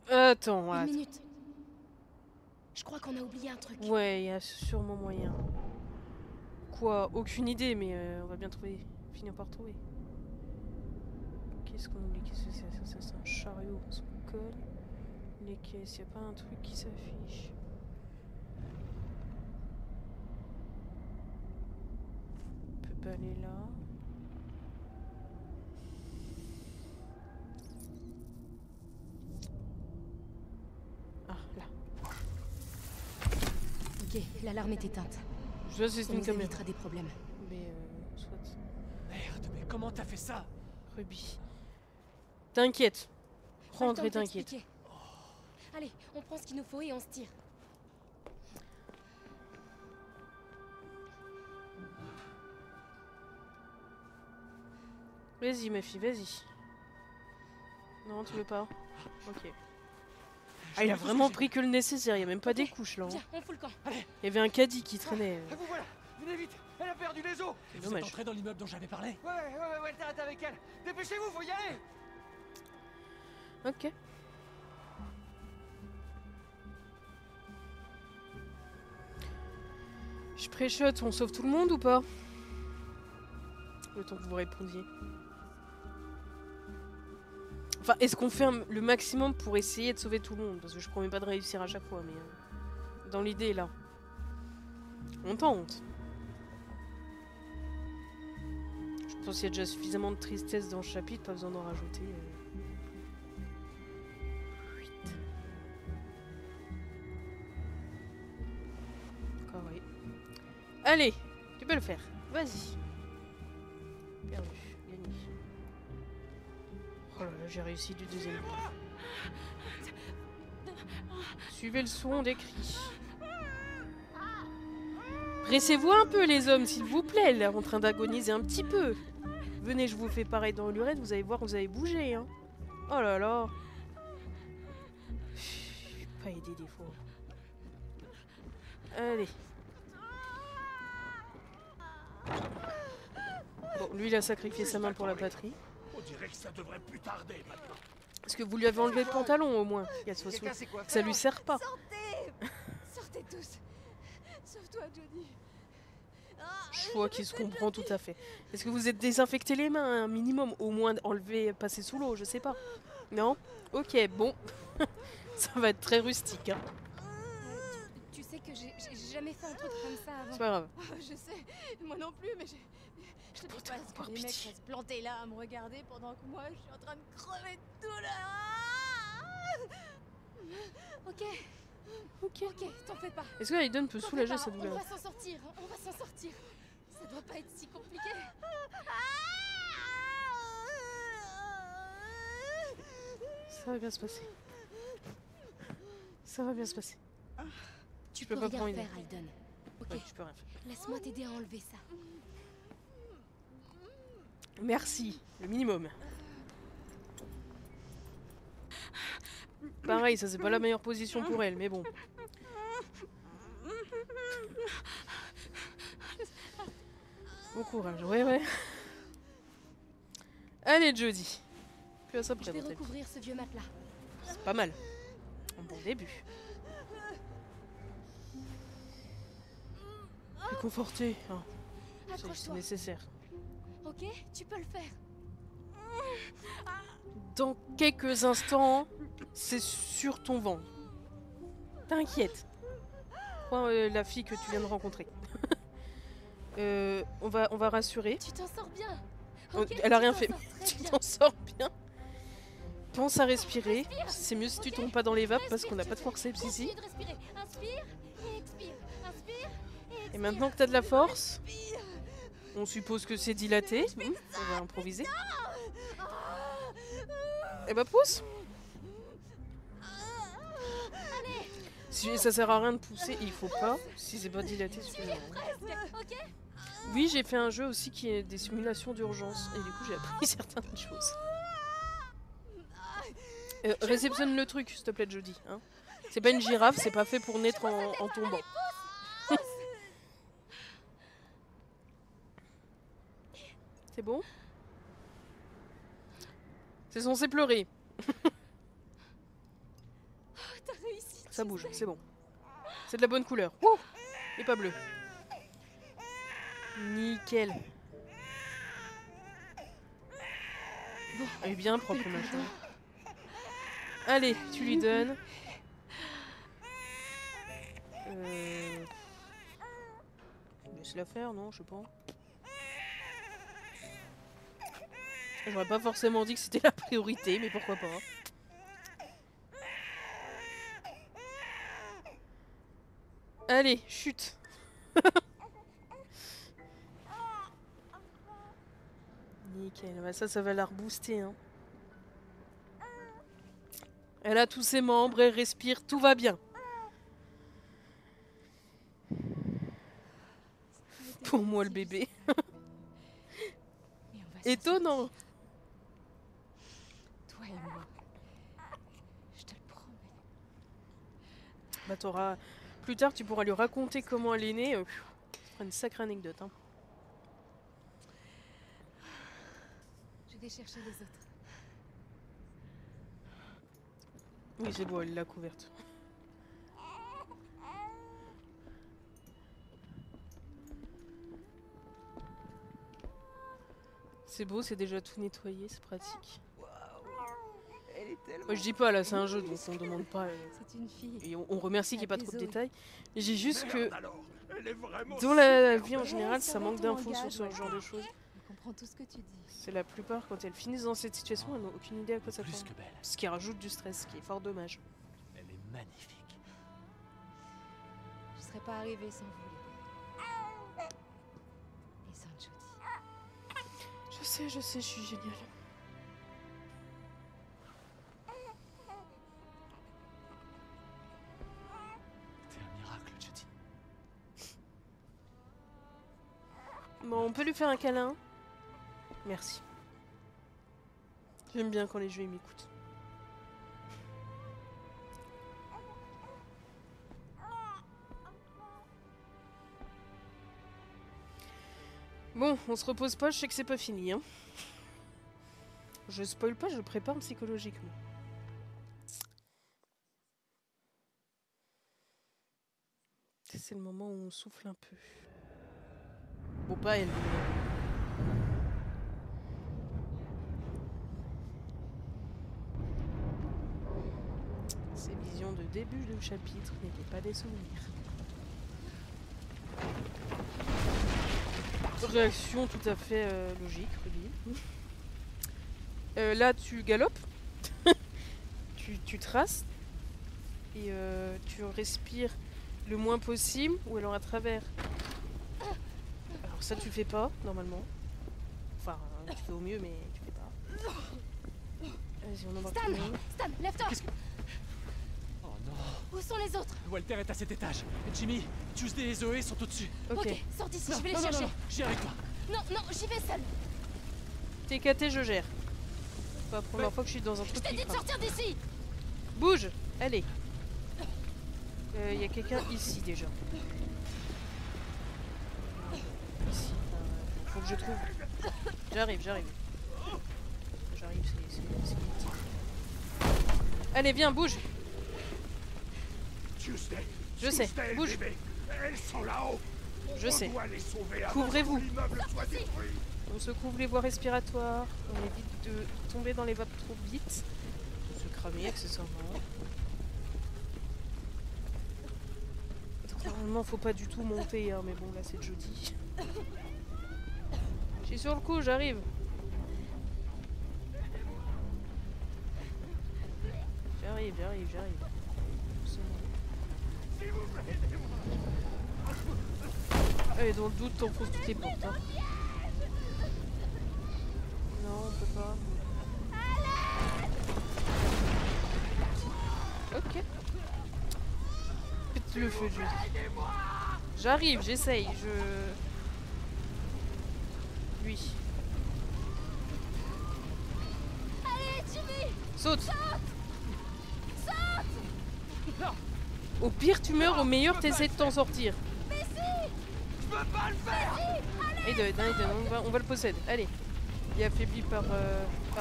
Attends, Une attends. minute. Je crois qu'on a oublié un truc. Ouais, il y a sûrement moyen. Quoi? Aucune idée, mais on va bien trouver. Finir par trouver. Qu'est-ce qu'on oublie? Qu'est-ce que c'est? Ça, c'est un chariot. On se colle. Les caisses, y a pas un truc qui s'affiche? On peut pas aller là. Ah, là. Ok, l'alarme est éteinte. Je vois si Ça c'est une nous caméra. évitera des problèmes. Mais soit. Merde, mais comment t'as fait ça? Ruby. T'inquiète. Pas le Rentre temps et de t'inquiète. t'expliquer. Allez, on prend ce qu'il nous faut et on se tire. Vas-y, ma fille, vas-y. Non, tu veux pas? Ok. Ah, il a vraiment pris que le nécessaire, il y a même pas des couches là. Hein. Viens, on fout le camp. Il y avait un caddie qui traînait. Ah, vous voilà. Venez vite. Elle a perdu les os. C'est Vous êtes dommage. entré dans l'immeuble dont j'avais parlé? Ouais, t'arrêtes avec elle. Dépêchez-vous, faut y aller. Ok. Je pré-shot, on sauve tout le monde ou pas? Le temps que vous répondiez. Enfin, est-ce qu'on fait le maximum pour essayer de sauver tout le monde? Parce que je promets pas de réussir à chaque fois, mais... dans l'idée, là. On tente. Je pense qu'il y a déjà suffisamment de tristesse dans ce chapitre, pas besoin d'en rajouter. Encore, oui. Allez, tu peux le faire. Vas-y. Perdu. Gagné. Oh là là, j'ai réussi du deuxième coup. Suivez le son des cris. Pressez-vous un peu les hommes, s'il vous plaît, elle est en train d'agoniser un petit peu. Venez, je vous fais pareil dans l'urètre, vous allez voir, vous allez bouger. Hein. Oh là là. Pas aidé des fois. Allez. Bon, lui il a sacrifié sa main pour la patrie. On dirait que ça devrait plus tarder maintenant. Parce que vous lui avez enlevé le pantalon au moins. Il y a de toute façon, Quelqu'un sait quoi ça faire? lui sert pas. Sortez tous. Sauf toi, Jody. Choix qui se comprend tout à fait. Est-ce que vous êtes désinfecté les mains un minimum? Au moins enlever, passer sous l'eau, je sais pas. Non? Ok, bon. Ça va être très rustique. Hein. Tu sais que j'ai jamais fait un truc comme ça avant. C'est pas grave. Oh, je sais, moi non plus, mais je te dis pas par que les mecs pitié. restent plantés là à me regarder pendant que moi je suis en train de crever de douleur. Ok, ok, t'en fais pas. Est-ce que Aiden peut T'en soulager fais sa pas, douleur? On va s'en sortir, on va s'en sortir. Ça doit pas être si compliqué. Ça va bien se passer. Ça va bien se passer. Tu peux peux pas rien prendre une- faire, Aiden. Ok, Ouais, je peux rien faire. laisse-moi t'aider à enlever ça. Merci, le minimum. Pareil, ça c'est pas la meilleure position pour elle, mais bon. Bon courage, ouais, ouais. Allez, Jody. Puis à ça Je près, vais votre avis. recouvrir ce vieux matelas. C'est pas mal. Un bon début. Réconforter, hein, c'est Accroche-toi. nécessaire. Ok, tu peux le faire. Dans quelques instants, c'est sur ton ventre. T'inquiète. Crois la fille que tu viens de rencontrer. On va rassurer. Tu t'en sors bien. Oh, Ok, elle a tu rien t'en fait. sors très Tu bien. t'en sors bien. Pense à respirer. Respire. C'est mieux si tu Ok. tombes pas dans les vapes parce Respire, qu'on n'a tu pas de forceps ici. Continue de respirer. Inspire et expire. Inspire et expire. Et maintenant que t'as de la force, on suppose que c'est dilaté. On va improviser. Et bah pousse. Si ça sert à rien de pousser, il faut pas. Si c'est pas dilaté suffisamment. Ok. Oui, j'ai fait un jeu aussi qui est des simulations d'urgence. Et du coup, j'ai appris certaines choses. Réceptionne le truc, s'il te plaît, Jody. Hein. C'est pas une girafe, c'est pas fait pour naître en tombant. C'est bon? C'est censé pleurer. T'as réussi. Ça bouge, c'est bon. C'est de la bonne couleur. Ouh, et pas bleu. Nickel. Bon, elle est bien propre le machin. Allez, tu lui donnes. Laisse-la faire, non? Je sais pas. J'aurais pas forcément dit que c'était la priorité, mais pourquoi pas. Allez, chute. Nickel, bah ça va la rebooster. Hein. Elle a tous ses membres, elle respire, tout va bien. Pour moi, le bébé. Mais on va s'en Étonnant. sortir. Toi et moi. Je te le promets. Bah t'auras... Plus tard, tu pourras lui raconter comment elle est née. Ça fera une sacrée anecdote. Hein. Je vais chercher les autres. Oui, c'est beau, elle l'a couverte. C'est beau, c'est déjà tout nettoyé, c'est pratique. Elle est tellement... Moi, je dis pas, là, c'est un jeu, donc on demande pas... C'est une fille. Et on remercie qu'il n'y ait pas trop de détails. J'ai juste que, Merde alors, elle est vraiment dans la vie en Ouais, général, ça ça va, manque ton d'infos sur langage, ce ouais. genre de choses. Je comprends tout ce que tu dis. C'est la plupart, quand elles finissent dans cette situation, elles n'ont aucune idée à quoi ça Plus s'attendre. que belle. Ce qui rajoute du stress, ce qui est fort dommage. Elle est magnifique. Je serais pas arrivée sans vous, les gars. Et sans Jody. Je sais, je suis géniale. T'es un miracle, Jody. Bon, on peut lui faire un câlin. Merci. J'aime bien quand les jeux ils m'écoutent. Bon, on se repose pas, je sais que c'est pas fini. Hein. Je spoil pas, je prépare psychologiquement. C'est le moment où on souffle un peu. Bon, pas elle. Ces visions de début de chapitre n'étaient pas des souvenirs. Réaction tout à fait logique, Ruby. Là, tu galopes, tu traces, et tu respires le moins possible, ou alors à travers. Alors ça, tu fais pas, normalement. Enfin, tu fais au mieux, mais tu fais pas. Vas-y, on embarque tout le monde. Stan, lève-toi. Oh non. Où sont les autres? Walter est à cet étage. Jimmy, Tuesday et Zoé sont au-dessus. Ok. Sors d'ici, Non, je vais les non, chercher. non, j'y avec toi. Non, j'y vais seule. TKT, je gère. C'est pas la première fois que je suis dans un Je truc t'ai qui dit de craint. sortir d'ici. Bouge! Allez! Y a quelqu'un ici déjà. Ici. Faut que je trouve. J'arrive. J'arrive, c'est vite. Allez, viens, bouge! Tuesday, Je sais, Tuesday et bouge. bébé, elles sont là-haut. Je sais. On doit les sauver avant Couvrez-vous. que l'immeuble soit détruit. On se couvre les voies respiratoires. On évite de tomber dans les vapes trop vite. De se cramer accessoirement. Normalement, faut pas du tout monter, hein, mais bon, là c'est jeudi. Je suis sur le coup, j'arrive. J'arrive. Allez, dans le doute, t'enfonces toutes les portes. Hein. Non, on peut pas. Ok. Pète le feu, juste. J'arrive, j'essaye, Lui. Allez, Jimmy. Saute. Au pire, tu meurs, au meilleur, t'essaies de t'en sortir. Aiden, on va le posséder. Allez. Il est affaibli par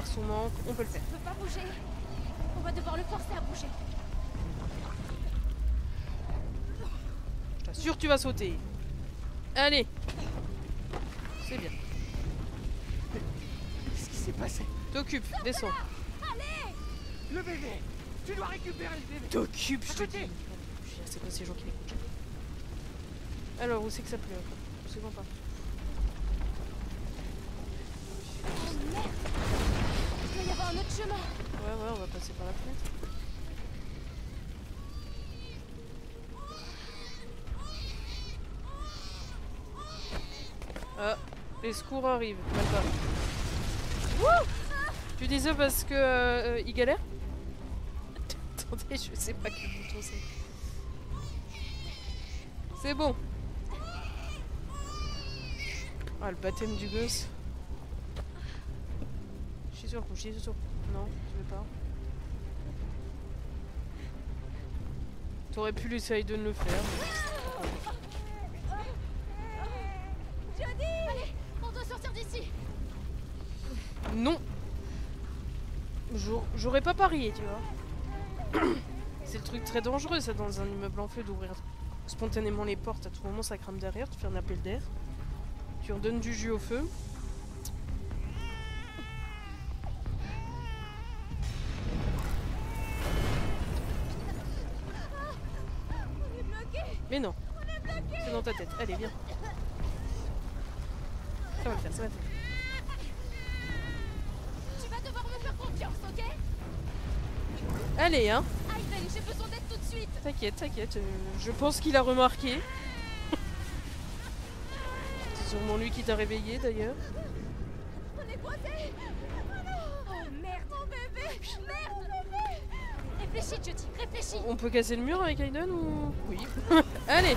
son manque, on peut le faire. Il peut pas bouger. On va devoir le forcer à bouger. Je t'assure, tu vas sauter. Allez. C'est bien. Qu'est-ce qui s'est passé? T'occupes, descends. Le bébé. Tu dois récupérer le bébé. T'occupes, je te dis. C'est pas ces gens qui m'écoutent. Alors, où c'est que ça pleut? C'est bon pas. Oh merde. Il doit y avoir un autre chemin. Ouais, on va passer par la fenêtre. Ah, les secours arrivent. Mal barré. Wouh! Tu disais parce que il galère? Attendez, je sais pas quel bouton c'est. C'est bon. Ah, le baptême du gosse. Je suis sur le coup. Non, je vais pas. T'aurais pu laisser Aiden le faire. Jody! Allez, on doit sortir d'ici. Non. J'aurais pas parié, tu vois. C'est le truc très dangereux, ça, dans un immeuble en feu, d'ouvrir spontanément les portes. À tout moment, ça crame derrière, tu fais un appel d'air. Tu redonnes du jus au feu. On est bloqué. Mais non. C'est dans ta tête. Allez, viens. Ça va le faire, ça va le faire. Tu vas devoir me faire confiance, ok? Allez, hein. Aiden, j'ai besoin d'aide tout de suite. T'inquiète. Je pense qu'il a remarqué. C'est sûrement lui qui t'a réveillé, d'ailleurs. On est coincés. Oh merde. Mon bébé. Merde, bébé. Réfléchis, Jody, réfléchis. On peut casser le mur avec Aiden ou... Oui. Allez.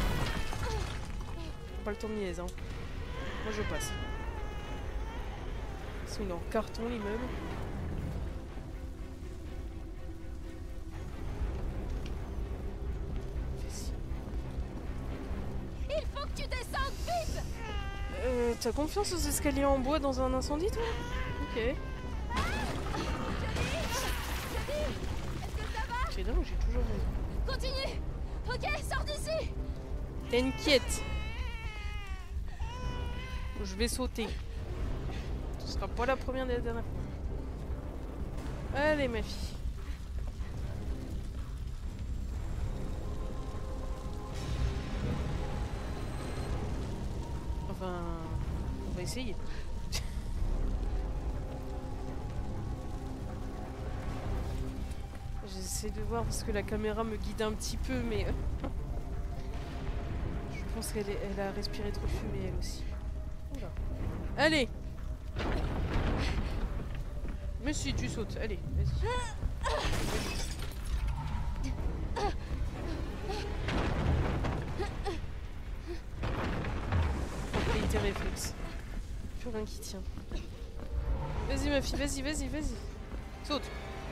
Pas le temps de niaise, hein. Moi, je passe. Il est en carton, l'immeuble. Il faut que tu descendes vite. T'as confiance aux escaliers en bois dans un incendie, toi? Ok. C'est dingue, j'ai toujours raison. Continue. Ok, sors d'ici. T'inquiète. Je vais sauter. Ce sera pas la première et la dernière fois. Allez, ma fille. Enfin, on va essayer. J'essaie de voir parce que la caméra me guide un petit peu, mais je pense qu'elle a respiré trop de fumée elle aussi. Oula. Allez. Mais si, tu sautes. Allez, vas-y. Faut payer tes réflexes. Plus rien qui tient. Vas-y ma fille, vas-y, vas-y, vas-y. Saute.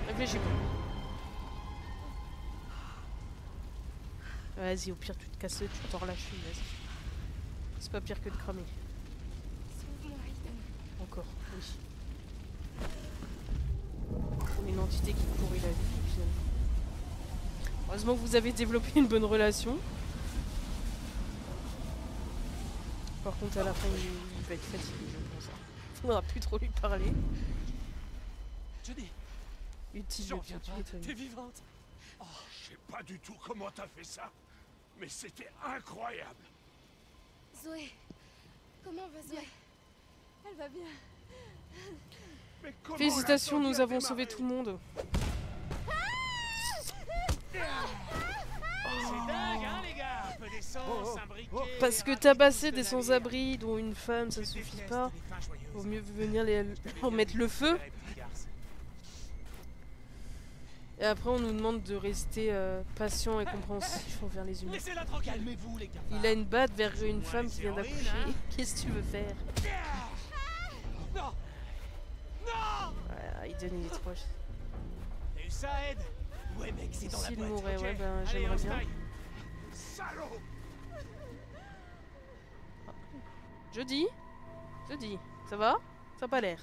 Réfléchis pas. Vas-y, au pire tu te casses, tu t'en relâches une, vas-y. C'est pas pire que de cramer. Sauve-moi, Aiden. Encore, oui. On est une entité qui pourrit la vie, finalement. Heureusement que vous avez développé une bonne relation. Par contre, à la fin, il va être fatigué, je pense. On n'aura plus trop lui parler. Jodie, Utile j'en de viens tuer pas, Tony. t'es vivante. Je sais pas du tout comment t'as fait ça, mais c'était incroyable. Zoé, comment va Zoé? Elle va bien. Mais comment Félicitations, l'incendie nous a avons démarré? sauvé tout le monde. C'est dingue, hein, les gars. Un peu d'essence, un briquet. Parce que un tabasser petit des pouce de navire. sans-abri, dont une femme, ça Je suffit déteste pas. les fins joyeuses. Vaut mieux venir leur mettre le feu. Petite garce. Et après, on nous demande de rester patient et compréhensif envers les humains. Laissez-la tranquille. Calmez-vous, les gars. Il a une batte vers une femme qui vient d'accoucher. Qu'est-ce que tu veux faire? Non. Non. Voilà, Aiden, il est trop... T'as eu ça, Ed? Ouais, mec, c'est dans la S'il boîte. mourait, ok. ouais, ben Allez, j'aimerais on se bien. taille. Salaud! Jeudi, ça va? Ça a pas l'air.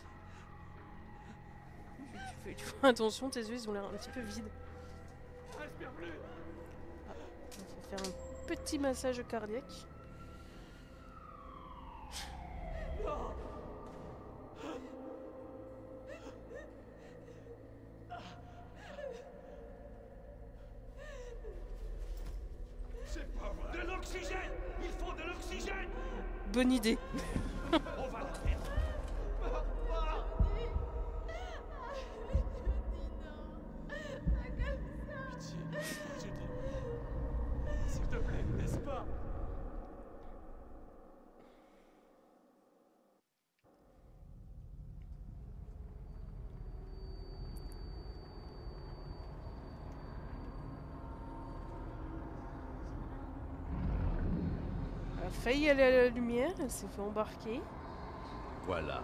Tu fais attention, tes yeux ils ont l'air un petit peu vides. Respire plus! On va faire un petit massage cardiaque. C'est pas vrai! De l'oxygène. Il faut de l'oxygène. Bonne idée. On va la faire. Pitié, Judy. S'il te plaît, ne laisse pas. Elle a failli aller à la lumière, elle s'est fait embarquer. Voilà.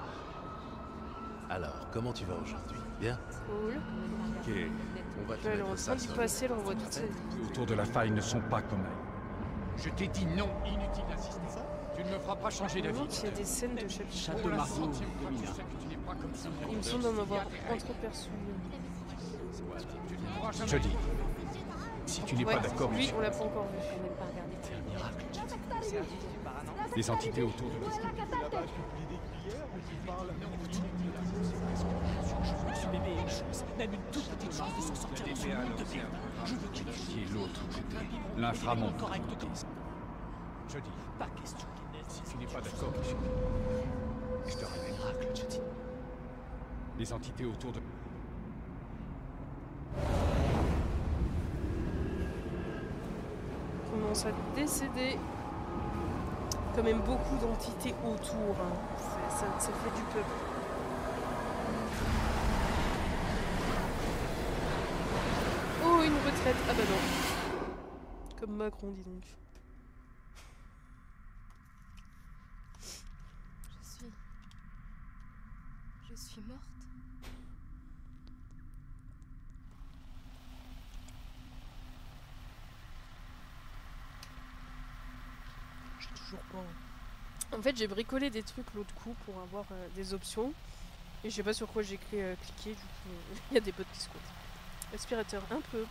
Alors, comment tu vas aujourd'hui? Bien? Cool. Ok. On va te Elle est en mettre train ça d'y sur passer, elle envoie toute sa vie. Autour de la faille ne sont pas comme elle. Je t'ai dit non. Inutile d'insister. Tu ne me feras pas changer Je me d'avis. demande s'il y a des scènes de chapitre. Château Margaux, Domina. Tu n'es pas comme ça. Il me semble d'en avoir entreperçu. Tu ne pourras jamais. Je dis. Si tu n'es Ouais, pas d'accord, lui, on l'a pas encore vu. les entités autour de la Ce bébé a une chance, même une toute petite chance de s'en sortir dans ce monde de merde. Je veux qu'il qui est l'autre côté. un biberon L'inframonde. correct comme ça. Je dis. Pas question qu'il naisse. Si tu n'es pas d'accord, je te révèle. Miracle, je dis. Les entités autour de... Commence à décéder. Quand même beaucoup d'entités autour. Hein. Ça fait du peuple. Oh, une retraite. Ah bah non. Comme Macron, dis donc. Je suis morte. J'ai toujours pas. En fait, j'ai bricolé des trucs l'autre coup pour avoir des options. Et je sais pas sur quoi j'ai cliqué, du coup, il y a des potes qui se comptent. Aspirateur, un peu.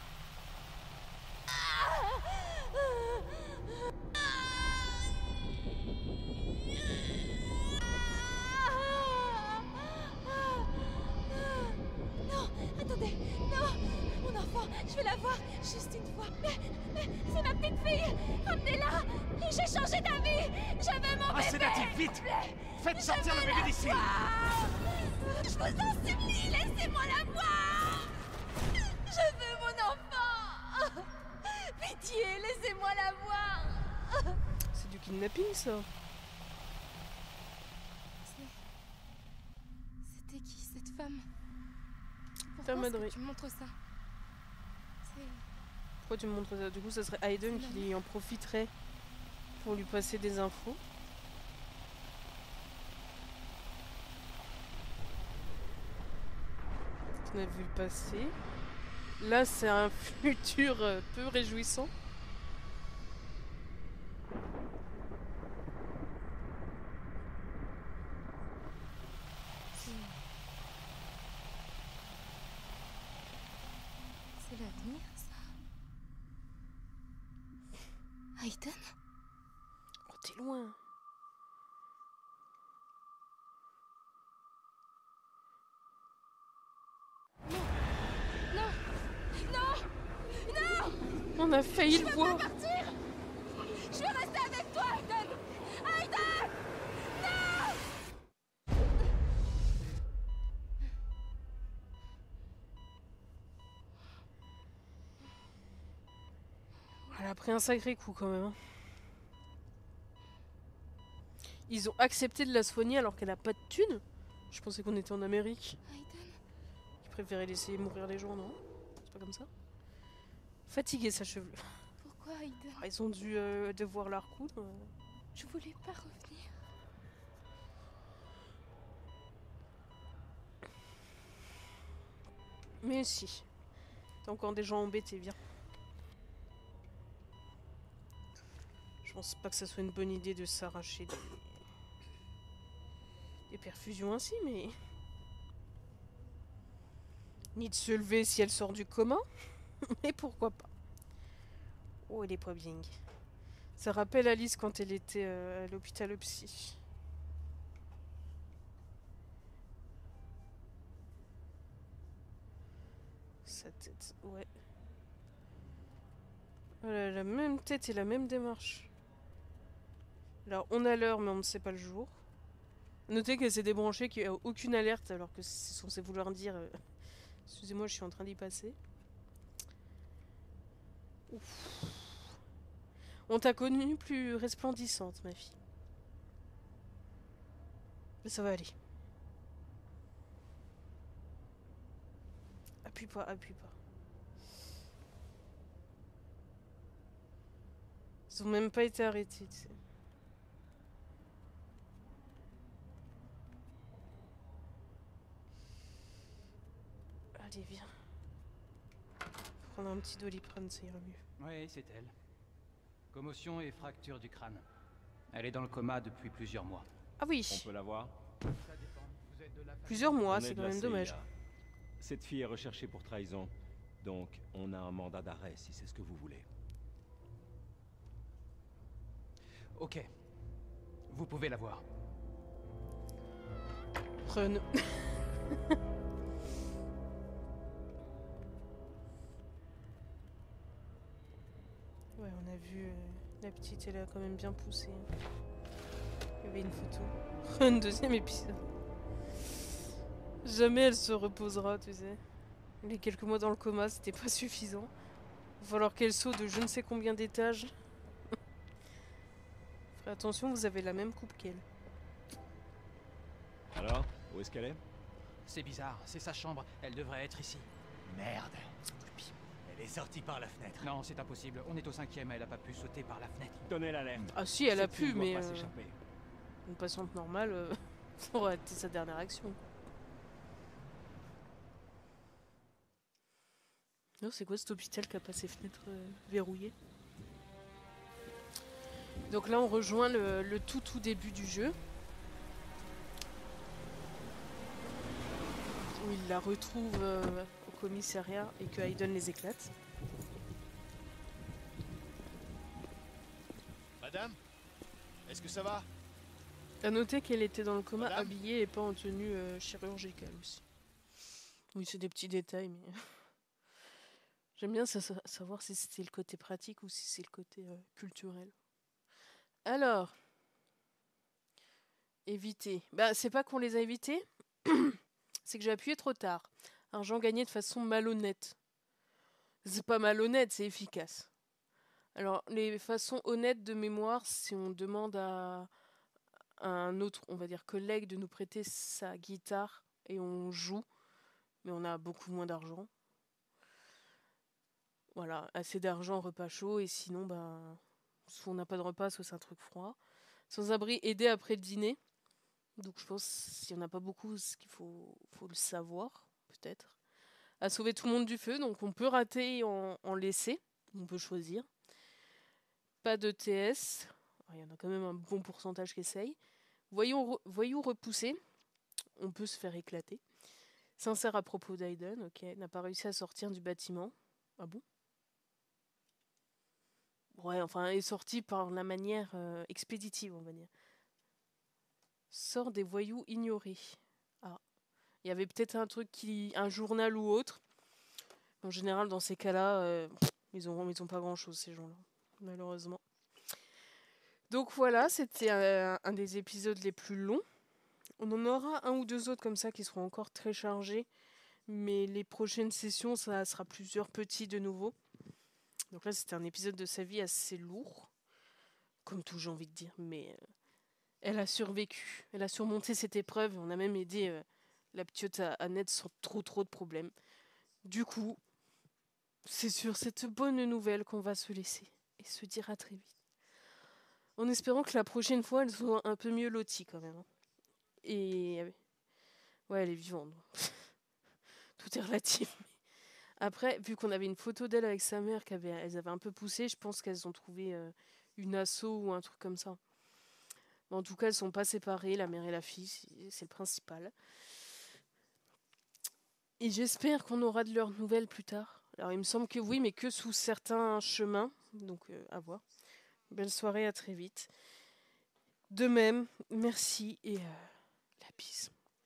Non, attendez, non, mon enfant, je vais la voir juste une fois. Mais c'est ma petite fille, ramenez-la. J'ai changé d'avis, je veux mon Assez bébé. natif, vite! Faites sortir le bébé d'ici! Je vous en supplie, laissez-moi la voir. Je veux mon enfant. Pitié, laissez-moi la voir. C'est du kidnapping, ça. C'était qui cette femme? Ta Pourquoi est-ce madrée. que tu me montres ça? C'est... Pourquoi tu me montres ça? Du coup, ça serait Aiden qui en profiterait pour lui passer des infos. On a vu le passé. Là, c'est un futur peu réjouissant. C'est l'avenir, ça? Aiden? Oh, t'es loin. On a failli le voir. Partir. Je vais rester avec toi, Aiden. Aiden. Elle a pris un sacré coup quand même. Ils ont accepté de la soigner alors qu'elle a pas de thunes. Je pensais qu'on était en Amérique. Aiden? Ils préféraient laisser mourir les gens, non? C'est pas comme ça? Fatiguée sa chevelure. Pourquoi Aiden? Ah, ils ont dû devoir la recoudre. Je voulais pas revenir. Mais si. T'as encore des gens embêtés, viens. Je pense pas que ça soit une bonne idée de s'arracher des perfusions ainsi, mais... Ni de se lever si elle sort du coma. Mais pourquoi pas. Oh, elle est pas bien. Ça rappelle Alice quand elle était à l'hôpital psy. Sa tête, ouais. Voilà, la même tête et la même démarche. Alors, on a l'heure, mais on ne sait pas le jour. Notez qu'elle s'est débranchée, qu'il n'y a aucune alerte, alors que c'est censé vouloir dire... Excusez-moi, je suis en train d'y passer. Ouf. On t'a connue plus resplendissante, ma fille. Mais ça va aller. Appuie pas, appuie pas. Ils ont même pas été arrêtés, tu sais. Allez, viens. Faut prendre un petit doliprane, ça ira mieux. Oui, c'est elle. Commotion et fracture du crâne. Elle est dans le coma depuis plusieurs mois. Ah oui. On peut la voir? Plusieurs mois, On est c'est de quand la même dommage. CIA. Cette fille est recherchée pour trahison. Donc, on a un mandat d'arrêt si c'est ce que vous voulez. Ok. Vous pouvez la voir. Run. Ouais, on a vu la petite, elle a quand même bien poussé. Il y avait une photo. Un deuxième épisode. Jamais elle se reposera, tu sais. Les quelques mois dans le coma, c'était pas suffisant. Il va falloir qu'elle saute de je ne sais combien d'étages. Faites attention, vous avez la même coupe qu'elle. Alors, où est-ce qu'elle est? C'est bizarre, c'est sa chambre. Elle devrait être ici. Merde. Elle est sortie par la fenêtre. Non, c'est impossible. On est au 5e, elle a pas pu sauter par la fenêtre. Donnez l'alerte. Ah si, elle a Cette fille pu, doit mais pas s'échapper. une patiente normale, ça aurait été sa dernière action. Non, c'est quoi cet hôpital qui a pas ses fenêtres verrouillées? Donc là, on rejoint le tout début du jeu. Où il la retrouve au commissariat et que Hayden les éclate. Madame, est-ce que ça va? A noter qu'elle était dans le coma, Madame habillée et pas en tenue chirurgicale aussi. Oui, c'est des petits détails, mais... J'aime bien savoir si c'est le côté pratique ou si c'est le côté culturel. Alors... Éviter. Bah, c'est pas qu'on les a évités, c'est que j'ai appuyé trop tard. Argent gagné de façon malhonnête. C'est pas malhonnête, c'est efficace. Alors, les façons honnêtes de mémoire, si on demande à un autre, on va dire, collègue de nous prêter sa guitare et on joue, mais on a beaucoup moins d'argent. Voilà, assez d'argent, repas chaud, et sinon, bah, soit on n'a pas de repas, soit c'est un truc froid. Sans abri, aider après le dîner. Donc je pense, s'il n'y en a pas beaucoup, ce qu'il faut le savoir, peut-être. À sauver tout le monde du feu, donc on peut rater et en laisser, on peut choisir. Pas de TS, il y en a quand même un bon pourcentage qui essaye. Voyou repoussé, on peut se faire éclater. Sincère à propos d'Hayden, ok, n'a pas réussi à sortir du bâtiment. Ah bon? Ouais, enfin, est sorti par la manière expéditive, on va dire. Sort des voyous ignorés. Ah, il y avait peut-être un truc un journal ou autre. En général, dans ces cas-là, ils ont pas grand-chose, ces gens-là, malheureusement. Donc voilà, c'était un des épisodes les plus longs. On en aura un ou deux autres comme ça qui seront encore très chargés. Mais les prochaines sessions, ça sera plusieurs petits de nouveau. Donc là, c'était un épisode de sa vie assez lourd. Comme tout, j'ai envie de dire. Mais elle a survécu. Elle a surmonté cette épreuve. On a même aidé la petite à naître sans trop de problèmes. Du coup, c'est sur cette bonne nouvelle qu'on va se laisser. Et se dire à très vite. En espérant que la prochaine fois, elle soit un peu mieux lotie quand même. Et... ouais, elle est vivante. Tout est relatif. Après, vu qu'on avait une photo d'elle avec sa mère, elles avaient un peu poussé, je pense qu'elles ont trouvé une asso ou un truc comme ça. Mais en tout cas, elles sont pas séparées, la mère et la fille, c'est le principal. Et j'espère qu'on aura de leurs nouvelles plus tard. Alors, il me semble que oui, mais que sous certains chemins. Donc, à voir. Belle soirée, à très vite. De même, merci et la bise.